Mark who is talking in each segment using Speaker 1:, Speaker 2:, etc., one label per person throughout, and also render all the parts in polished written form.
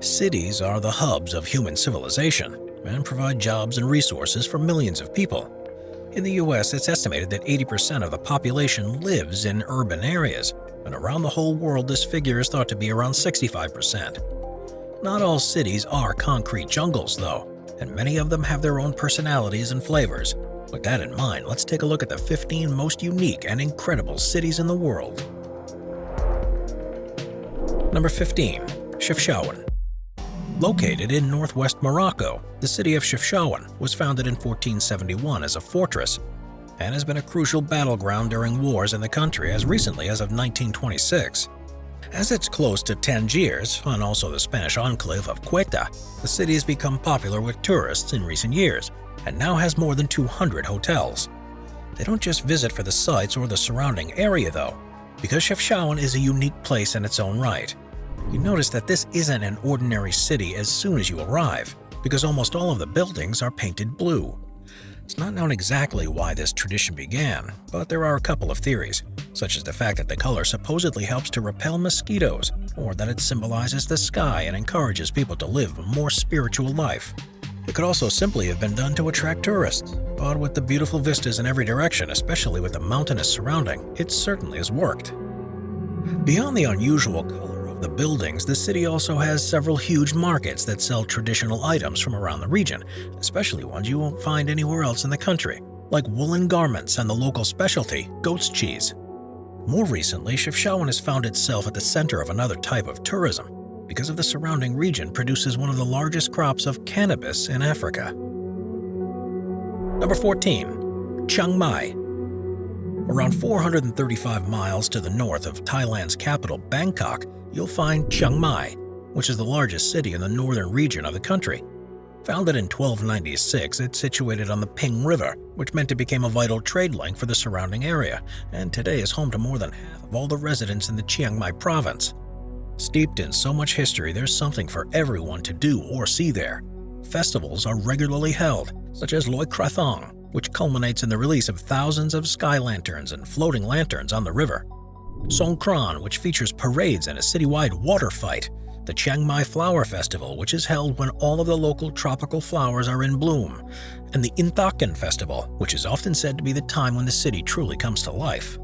Speaker 1: Cities are the hubs of human civilization and provide jobs and resources for millions of people. In the US, it's estimated that 80% of the population lives in urban areas, and around the whole world this figure is thought to be around 65%. Not all cities are concrete jungles, though, and many of them have their own personalities and flavors. With that in mind, let's take a look at the 15 most unique and incredible cities in the world. Number 15. Chefchaouen. Located in northwest Morocco, the city of Chefchaouen was founded in 1471 as a fortress and has been a crucial battleground during wars in the country as recently as of 1926. As it's close to Tangiers and also the Spanish enclave of Ceuta, the city has become popular with tourists in recent years and now has more than 200 hotels. They don't just visit for the sights or the surrounding area though, because Chefchaouen is a unique place in its own right. You notice that this isn't an ordinary city as soon as you arrive, because almost all of the buildings are painted blue. It's not known exactly why this tradition began, but there are a couple of theories, such as the fact that the color supposedly helps to repel mosquitoes, or that it symbolizes the sky and encourages people to live a more spiritual life. It could also simply have been done to attract tourists, but with the beautiful vistas in every direction, especially with the mountainous surrounding, it certainly has worked. Beyond the unusual color the buildings, the city also has several huge markets that sell traditional items from around the region, especially ones you won't find anywhere else in the country, like woolen garments and the local specialty, goat's cheese. More recently, Chefchaouen has found itself at the center of another type of tourism, because of the surrounding region produces one of the largest crops of cannabis in Africa. Number 14. Chiang Mai. Around 435 miles to the north of Thailand's capital, Bangkok, you'll find Chiang Mai, which is the largest city in the northern region of the country. Founded in 1296, it's situated on the Ping River, which meant it became a vital trade link for the surrounding area, and today is home to more than half of all the residents in the Chiang Mai province. Steeped in so much history, there's something for everyone to do or see there. Festivals are regularly held, such as Loi Krathong, which culminates in the release of thousands of sky lanterns and floating lanterns on the river. Songkran, which features parades and a citywide water fight. The Chiang Mai Flower Festival, which is held when all of the local tropical flowers are in bloom. And the Inthaken Festival, which is often said to be the time when the city truly comes to life.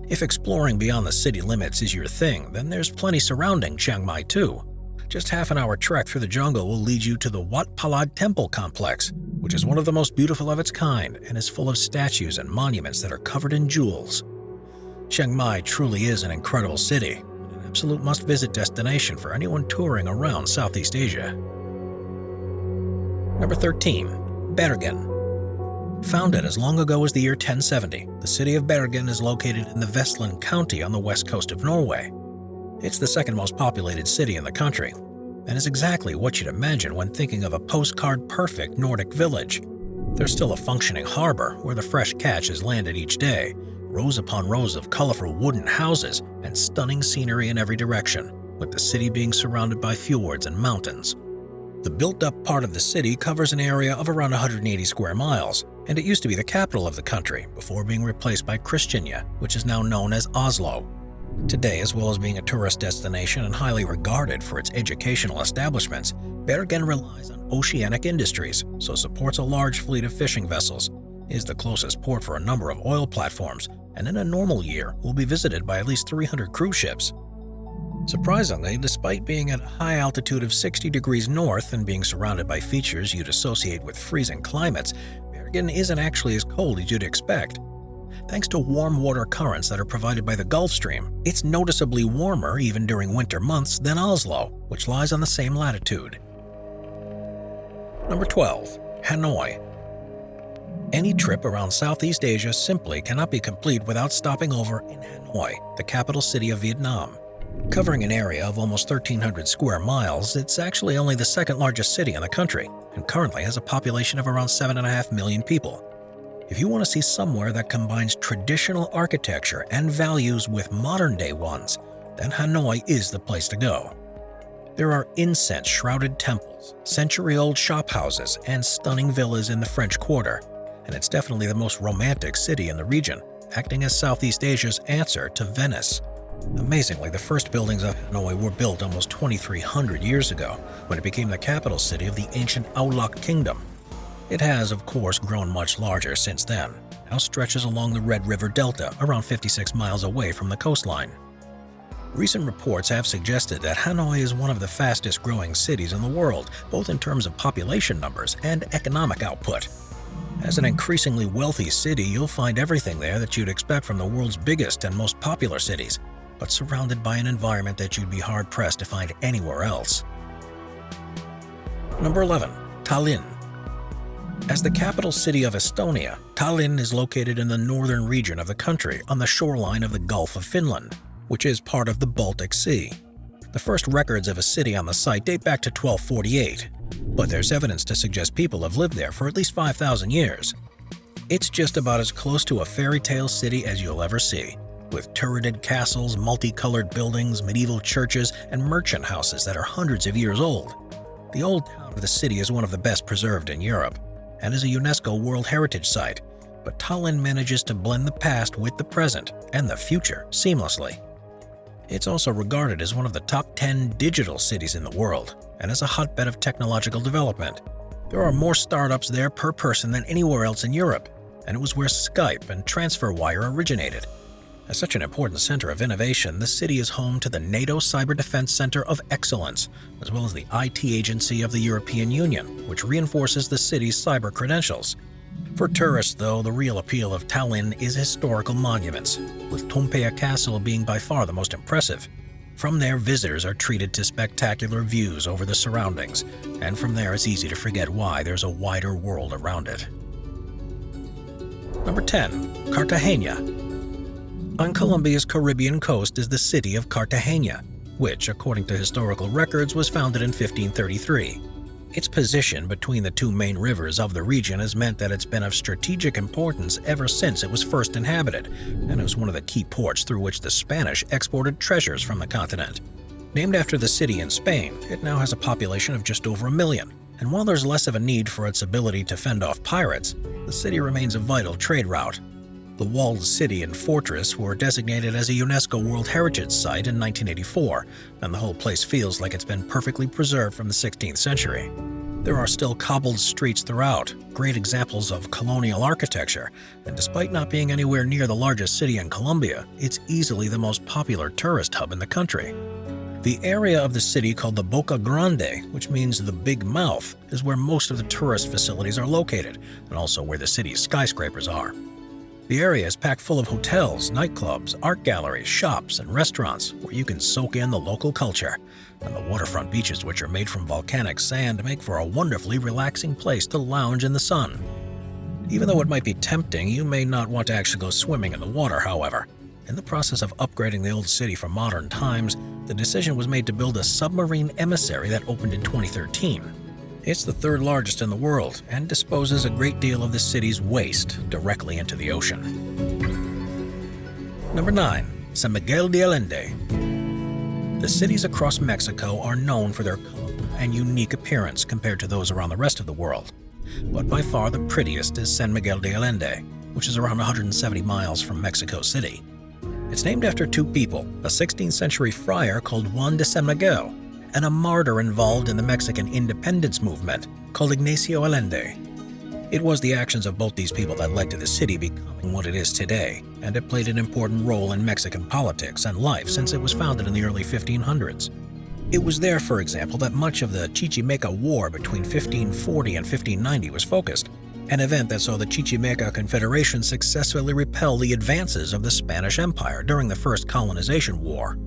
Speaker 1: If exploring beyond the city limits is your thing, then there's plenty surrounding Chiang Mai too. Just half an hour trek through the jungle will lead you to the Wat Palad Temple Complex, which is one of the most beautiful of its kind and is full of statues and monuments that are covered in jewels. Chiang Mai truly is an incredible city, and an absolute must-visit destination for anyone touring around Southeast Asia. Number 13. Bergen. Founded as long ago as the year 1070, the city of Bergen is located in the Vestland County on the west coast of Norway. It's the second most populated city in the country, and is exactly what you'd imagine when thinking of a postcard-perfect Nordic village. There's still a functioning harbor where the fresh catch is landed each day, rows upon rows of colorful wooden houses, and stunning scenery in every direction, with the city being surrounded by fjords and mountains. The built-up part of the city covers an area of around 180 square miles, and it used to be the capital of the country before being replaced by Christiania, which is now known as Oslo. Today, as well as being a tourist destination and highly regarded for its educational establishments, Bergen relies on oceanic industries, so supports a large fleet of fishing vessels, is the closest port for a number of oil platforms, and in a normal year will be visited by at least 300 cruise ships. Surprisingly, despite being at a high altitude of 60 degrees north and being surrounded by features you'd associate with freezing climates, Bergen isn't actually as cold as you'd expect. Thanks to warm water currents that are provided by the Gulf Stream, it's noticeably warmer even during winter months than Oslo, which lies on the same latitude. Number 12. Hanoi. Any trip around Southeast Asia simply cannot be complete without stopping over in Hanoi, the capital city of Vietnam. Covering an area of almost 1,300 square miles, it's actually only the second largest city in the country, and currently has a population of around 7.5 million people. If you want to see somewhere that combines traditional architecture and values with modern-day ones, then Hanoi is the place to go. There are incense-shrouded temples, century-old shophouses, and stunning villas in the French Quarter, and it's definitely the most romantic city in the region, acting as Southeast Asia's answer to Venice. Amazingly, the first buildings of Hanoi were built almost 2,300 years ago, when it became the capital city of the ancient Aulak Kingdom. It has, of course, grown much larger since then, now stretches along the Red River Delta, around 56 miles away from the coastline. Recent reports have suggested that Hanoi is one of the fastest growing cities in the world, both in terms of population numbers and economic output. As an increasingly wealthy city, you'll find everything there that you'd expect from the world's biggest and most popular cities, but surrounded by an environment that you'd be hard-pressed to find anywhere else. Number 11. Tallinn. As the capital city of Estonia, Tallinn is located in the northern region of the country on the shoreline of the Gulf of Finland, which is part of the Baltic Sea. The first records of a city on the site date back to 1248, but there's evidence to suggest people have lived there for at least 5,000 years. It's just about as close to a fairy tale city as you'll ever see, with turreted castles, multicolored buildings, medieval churches, and merchant houses that are hundreds of years old. The old town of the city is one of the best preserved in Europe, and is a UNESCO World Heritage Site, but Tallinn manages to blend the past with the present and the future seamlessly. It's also regarded as one of the top 10 digital cities in the world, and as a hotbed of technological development. There are more startups there per person than anywhere else in Europe, and it was where Skype and TransferWire originated. As such an important center of innovation, the city is home to the NATO Cyber Defense Center of Excellence, as well as the IT agency of the European Union, which reinforces the city's cyber credentials. For tourists, though, the real appeal of Tallinn is historical monuments, with Toompea Castle being by far the most impressive. From there, visitors are treated to spectacular views over the surroundings, and from there it's easy to forget why there's a wider world around it. Number 10. Cartagena. On Colombia's Caribbean coast is the city of Cartagena, which, according to historical records, was founded in 1533. Its position between the two main rivers of the region has meant that it's been of strategic importance ever since it was first inhabited, and it was one of the key ports through which the Spanish exported treasures from the continent. Named after the city in Spain, it now has a population of just over 1 million, and while there's less of a need for its ability to fend off pirates, the city remains a vital trade route. The walled city and fortress were designated as a UNESCO World Heritage Site in 1984, and the whole place feels like it's been perfectly preserved from the 16th century. There are still cobbled streets throughout, great examples of colonial architecture, and despite not being anywhere near the largest city in Colombia, it's easily the most popular tourist hub in the country. The area of the city called the Boca Grande, which means the Big Mouth, is where most of the tourist facilities are located, and also where the city's skyscrapers are. The area is packed full of hotels, nightclubs, art galleries, shops, and restaurants where you can soak in the local culture. And the waterfront beaches, which are made from volcanic sand, make for a wonderfully relaxing place to lounge in the sun. Even though it might be tempting, you may not want to actually go swimming in the water, however. In the process of upgrading the old city for modern times, the decision was made to build a submarine emissary that opened in 2013. It's the third largest in the world and disposes a great deal of the city's waste directly into the ocean. Number 9. San Miguel de Allende. The cities across Mexico are known for their colorful and unique appearance compared to those around the rest of the world. But by far the prettiest is San Miguel de Allende, which is around 170 miles from Mexico City. It's named after two people, a 16th century friar called Juan de San Miguel, and a martyr involved in the Mexican independence movement called Ignacio Allende. It was the actions of both these people that led to the city becoming what it is today, and it played an important role in Mexican politics and life since it was founded in the early 1500s. It was there, for example, that much of the Chichimeca War between 1540 and 1590 was focused, an event that saw the Chichimeca Confederation successfully repel the advances of the Spanish Empire during the First Colonization War.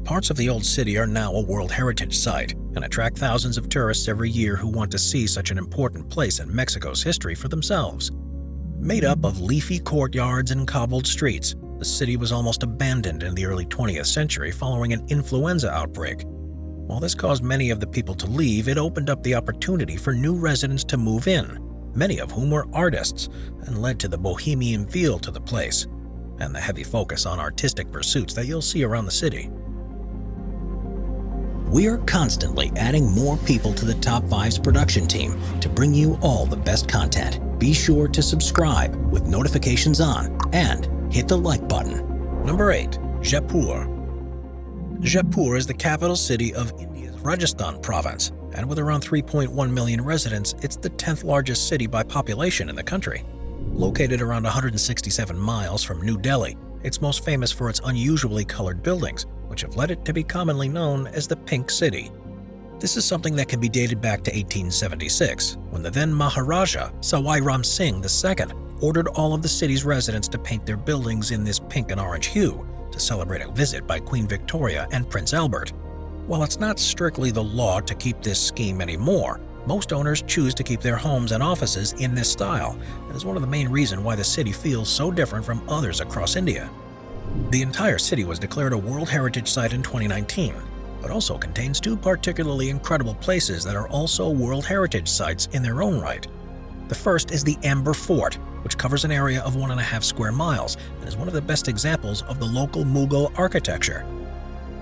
Speaker 1: Parts of the old city are now a World Heritage Site and attract thousands of tourists every year who want to see such an important place in Mexico's history for themselves. Made up of leafy courtyards and cobbled streets, the city was almost abandoned in the early 20th century following an influenza outbreak. While this caused many of the people to leave, it opened up the opportunity for new residents to move in, many of whom were artists, and led to the bohemian feel to the place, and the heavy focus on artistic pursuits that you'll see around the city. We're constantly adding more people to the Top 5's production team to bring you all the best content. Be sure to subscribe with notifications on and hit the like button. Number 8. Jaipur. Jaipur is the capital city of India's Rajasthan province, and with around 3.1 million residents, it's the 10th largest city by population in the country. Located around 167 miles from New Delhi, it's most famous for its unusually colored buildings, which have led it to be commonly known as the Pink City. This is something that can be dated back to 1876, when the then Maharaja Sawai Ram Singh II ordered all of the city's residents to paint their buildings in this pink and orange hue to celebrate a visit by Queen Victoria and Prince Albert. While it's not strictly the law to keep this scheme anymore, most owners choose to keep their homes and offices in this style, and is one of the main reasons why the city feels so different from others across India. The entire city was declared a World Heritage Site in 2019, but also contains two particularly incredible places that are also World Heritage Sites in their own right. The first is the Amber Fort, which covers an area of 1.5 square miles and is one of the best examples of the local Mughal architecture.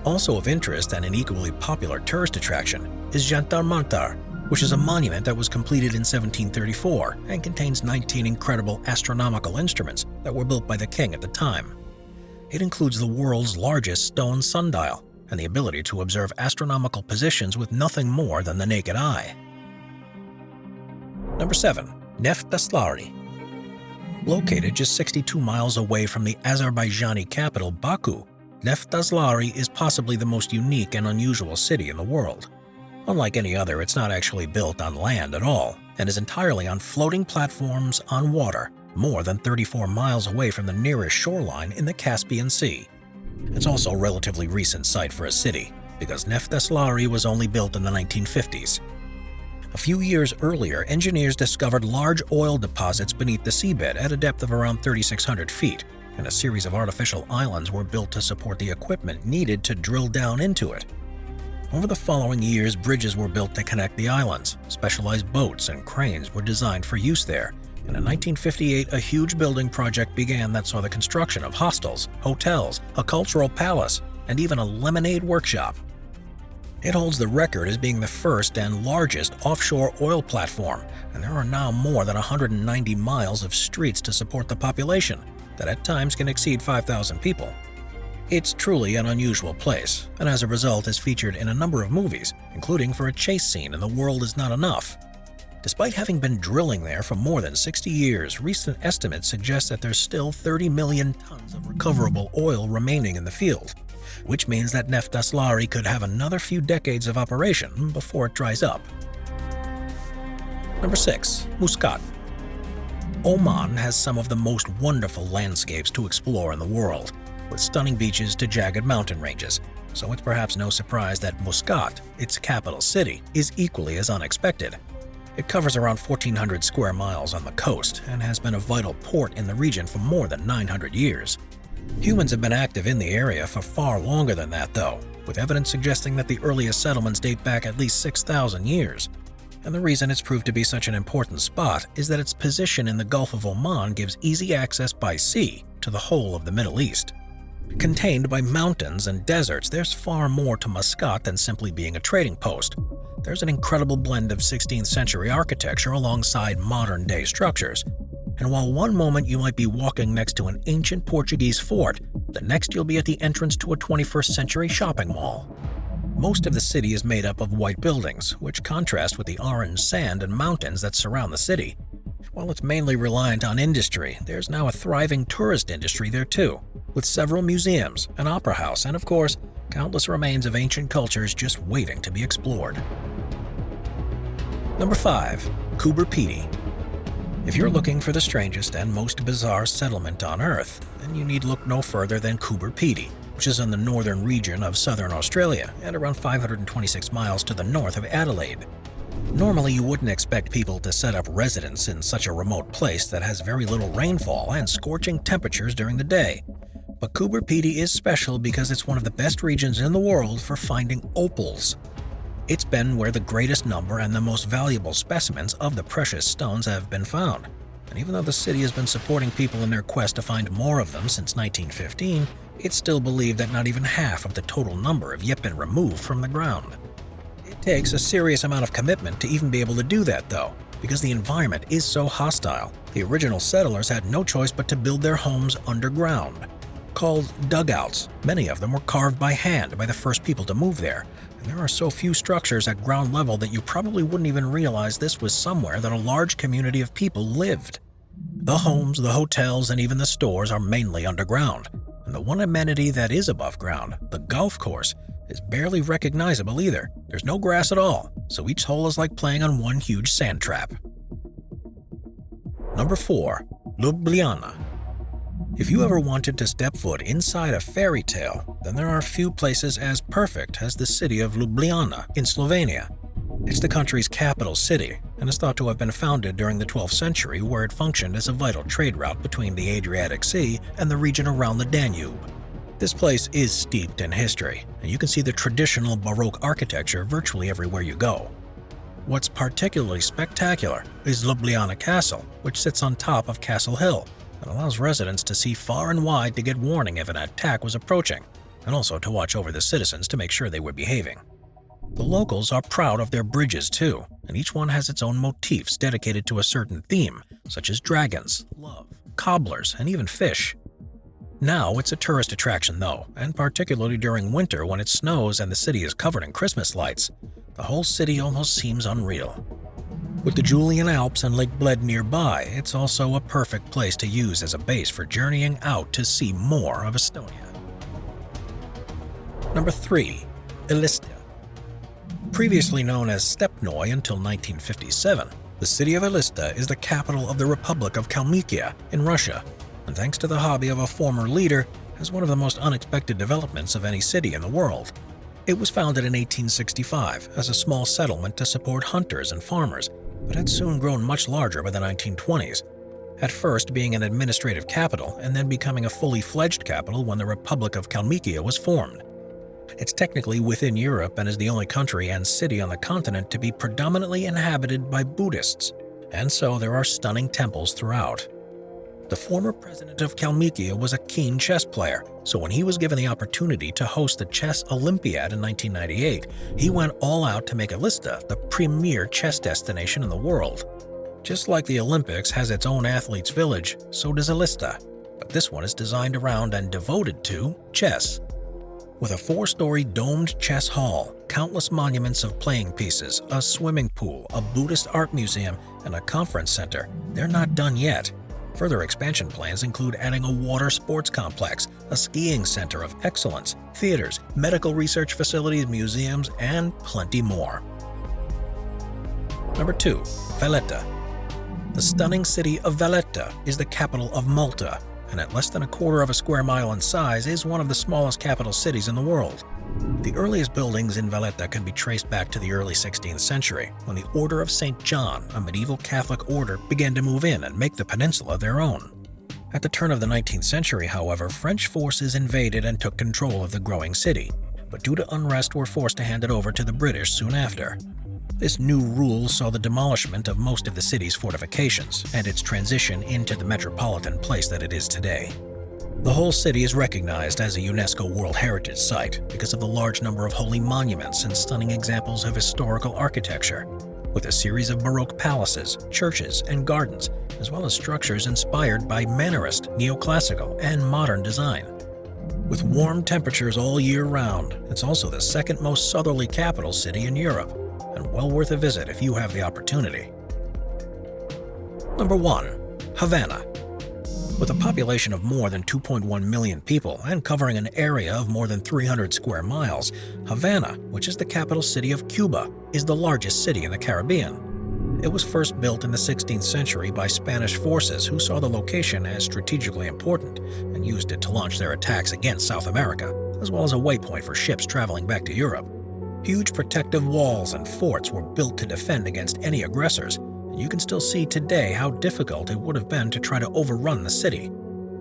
Speaker 1: Also of interest and an equally popular tourist attraction is Jantar Mantar, which is a monument that was completed in 1734 and contains 19 incredible astronomical instruments that were built by the king at the time. It includes the world's largest stone sundial and the ability to observe astronomical positions with nothing more than the naked eye. Number 7. Neft Daslari. Located just 62 miles away from the Azerbaijani capital Baku, Neft Daslari is possibly the most unique and unusual city in the world. Unlike any other, it's not actually built on land at all, and is entirely on floating platforms on water, more than 34 miles away from the nearest shoreline in the Caspian Sea. It's also a relatively recent site for a city, because Neft Daslari was only built in the 1950s. A few years earlier, engineers discovered large oil deposits beneath the seabed at a depth of around 3,600 feet, and a series of artificial islands were built to support the equipment needed to drill down into it. Over the following years, bridges were built to connect the islands, specialized boats and cranes were designed for use there, and in 1958 a huge building project began that saw the construction of hostels, hotels, a cultural palace, and even a lemonade workshop. It holds the record as being the first and largest offshore oil platform, and there are now more than 190 miles of streets to support the population, that at times can exceed 5,000 people. It's truly an unusual place, and as a result is featured in a number of movies, including for a chase scene in The World Is Not Enough. Despite having been drilling there for more than 60 years, recent estimates suggest that there's still 30 million tons of recoverable oil remaining in the field, which means that Neft Daslari could have another few decades of operation before it dries up. Number 6. Muscat. Oman has some of the most wonderful landscapes to explore in the world, with stunning beaches to jagged mountain ranges, so it's perhaps no surprise that Muscat, its capital city, is equally as unexpected. It covers around 1,400 square miles on the coast and has been a vital port in the region for more than 900 years. Humans have been active in the area for far longer than that, though, with evidence suggesting that the earliest settlements date back at least 6,000 years. And the reason it's proved to be such an important spot is that its position in the Gulf of Oman gives easy access by sea to the whole of the Middle East. Contained by mountains and deserts, there's far more to Muscat than simply being a trading post. There's an incredible blend of 16th century architecture alongside modern-day structures. And while one moment you might be walking next to an ancient Portuguese fort, the next you'll be at the entrance to a 21st century shopping mall. Most of the city is made up of white buildings, which contrast with the orange sand and mountains that surround the city. While it's mainly reliant on industry, there's now a thriving tourist industry there too, with several museums, an opera house, and of course, countless remains of ancient cultures just waiting to be explored. Number 5. Kuber Pedy. If you're looking for the strangest and most bizarre settlement on Earth, then you need look no further than Kuber Pedy, which is in the northern region of southern Australia and around 526 miles to the north of Adelaide. Normally, you wouldn't expect people to set up residence in such a remote place that has very little rainfall and scorching temperatures during the day. But Kuber Pedy is special because it's one of the best regions in the world for finding opals. It's been where the greatest number and the most valuable specimens of the precious stones have been found. And even though the city has been supporting people in their quest to find more of them since 1915, it's still believed that not even half of the total number have yet been removed from the ground. It takes a serious amount of commitment to even be able to do that, though, because the environment is so hostile. The original settlers had no choice but to build their homes underground. called dugouts. Many of them were carved by hand by the first people to move there, and there are so few structures at ground level that you probably wouldn't even realize this was somewhere that a large community of people lived. The homes, the hotels, and even the stores are mainly underground, and the one amenity that is above ground, the golf course, is barely recognizable either. There's no grass at all, so each hole is like playing on one huge sand trap. Number 4. Ljubljana. If you ever wanted to step foot inside a fairy tale, then there are few places as perfect as the city of Ljubljana in Slovenia. It's the country's capital city, and is thought to have been founded during the 12th century, where it functioned as a vital trade route between the Adriatic Sea and the region around the Danube. This place is steeped in history, and you can see the traditional Baroque architecture virtually everywhere you go. What's particularly spectacular is Ljubljana Castle, which sits on top of Castle Hill and allows residents to see far and wide to get warning if an attack was approaching, and also to watch over the citizens to make sure they were behaving. The locals are proud of their bridges too, and each one has its own motifs dedicated to a certain theme, such as dragons, love, cobblers, and even fish. Now it's a tourist attraction though, and particularly during winter when it snows and the city is covered in Christmas lights. The whole city almost seems unreal. With the Julian Alps and Lake Bled nearby, it's also a perfect place to use as a base for journeying out to see more of Estonia. Number 3. Illescas. Previously known as Stepnoi until 1957, the city of Illescas is the capital of the Republic of Kalmykia in Russia, and thanks to the hobby of a former leader, has one of the most unexpected developments of any city in the world. It was founded in 1865 as a small settlement to support hunters and farmers, but had soon grown much larger by the 1920s, at first being an administrative capital and then becoming a fully fledged capital when the Republic of Kalmykia was formed. It's technically within Europe and is the only country and city on the continent to be predominantly inhabited by Buddhists, and so there are stunning temples throughout. The former president of Kalmykia was a keen chess player, so when he was given the opportunity to host the Chess Olympiad in 1998, he went all out to make Illescas the premier chess destination in the world. Just like the Olympics has its own athletes' village, so does Illescas, but this one is designed around and devoted to chess. With a 4-story domed chess hall, countless monuments of playing pieces, a swimming pool, a Buddhist art museum, and a conference center, they're not done yet. Further expansion plans include adding a water sports complex, a skiing center of excellence, theaters, medical research facilities, museums, and plenty more. Number 2. Valletta. The stunning city of Valletta is the capital of Malta, and at less than a quarter of a square mile in size is one of the smallest capital cities in the world. The earliest buildings in Valletta can be traced back to the early 16th century, when the Order of St. John, a medieval Catholic order, began to move in and make the peninsula their own. At the turn of the 19th century, however, French forces invaded and took control of the growing city, but due to unrest were forced to hand it over to the British soon after. This new rule saw the demolishment of most of the city's fortifications and its transition into the metropolitan place that it is today. The whole city is recognized as a UNESCO World Heritage Site because of the large number of holy monuments and stunning examples of historical architecture, with a series of Baroque palaces, churches, and gardens, as well as structures inspired by Mannerist, neoclassical, and modern design. With warm temperatures all year round, it's also the second most southerly capital city in Europe, and well worth a visit if you have the opportunity. Number 1. Havana. With a population of more than 2.1 million people and covering an area of more than 300 square miles, Havana, which is the capital city of Cuba, is the largest city in the Caribbean. It was first built in the 16th century by Spanish forces who saw the location as strategically important and used it to launch their attacks against South America, as well as a waypoint for ships traveling back to Europe. Huge protective walls and forts were built to defend against any aggressors, and you can still see today how difficult it would have been to try to overrun the city.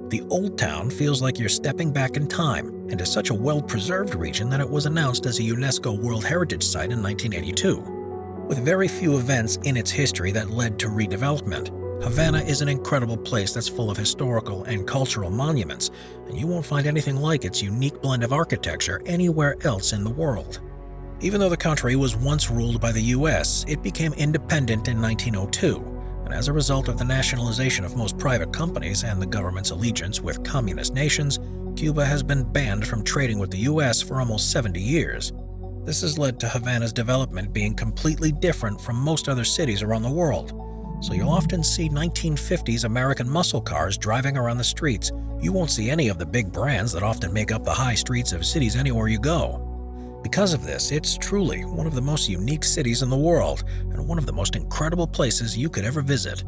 Speaker 1: The Old Town feels like you're stepping back in time and is such a well-preserved region that it was announced as a UNESCO World Heritage Site in 1982. With very few events in its history that led to redevelopment, Havana is an incredible place that's full of historical and cultural monuments, and you won't find anything like its unique blend of architecture anywhere else in the world. Even though the country was once ruled by the US, it became independent in 1902, and as a result of the nationalization of most private companies and the government's allegiance with communist nations, Cuba has been banned from trading with the US for almost 70 years. This has led to Havana's development being completely different from most other cities around the world. So you'll often see 1950s American muscle cars driving around the streets. You won't see any of the big brands that often make up the high streets of cities anywhere you go. Because of this, it's truly one of the most unique cities in the world and one of the most incredible places you could ever visit.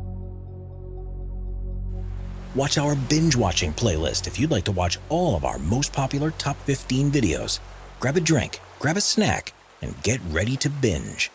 Speaker 1: Watch our binge-watching playlist if you'd like to watch all of our most popular top 15 videos. Grab a drink, grab a snack, and get ready to binge.